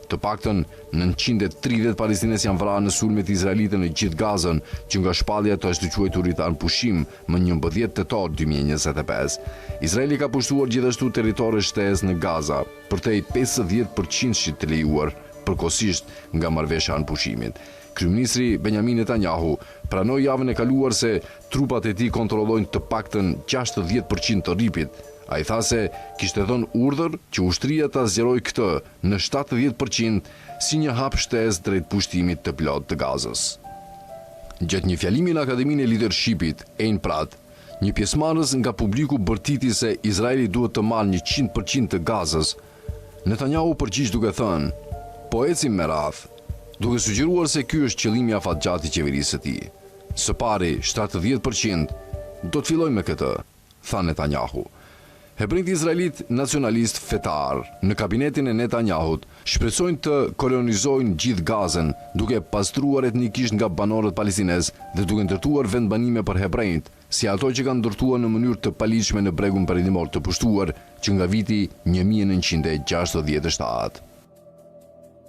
Të paktën 930 palestinez janë vrarë në sulmet izraelite në gjithë Gazën, që nga shpallja të është quajturit në pushim më 11 tetor 2025. Izraeli ka pushtuar gjithashtu territore shtesë në Gaza, përtej 50% që të lejuar përkohësisht nga marrëveshja e pushimit. Kryeministri Benjamin Netanyahu pranoi javën e kaluar se trupat e tij kontrollojnë të paktën 60% të rripit. Ai tha se kishte dhënë urdhër që ushtria ta zgjerojë këtë në 70% si një hap shtesë drejt pushtimit të plot të Gazës. Gjatë një fjalimi në Akademinë e Leadershipit, Ein Prat, një pjesëmarrës nga publiku bërtiti se Izraeli duhet të marrë 100% të Gazës, Netanyahu përgjigj duke thënë: "Po ecim me radhë", duke sugjeruar se ky është qëllimi i afatgjat i qeverisë së tij. "Së pari 70% do të fillojmë me këtë", tha Netanyahu. Hebrejt izraelit nacionalist fetar në kabinetin e Netanyahut shpresojnë të kolonizojnë gjithë Gazën, duke pastruar etnikisht nga banorët palestinez dhe duke ndërtuar vendbanime për hebrejt, si ato që kanë ndërtuar në mënyrë të paligjshme në bregun perëndimor të pushtuar që nga viti 1967.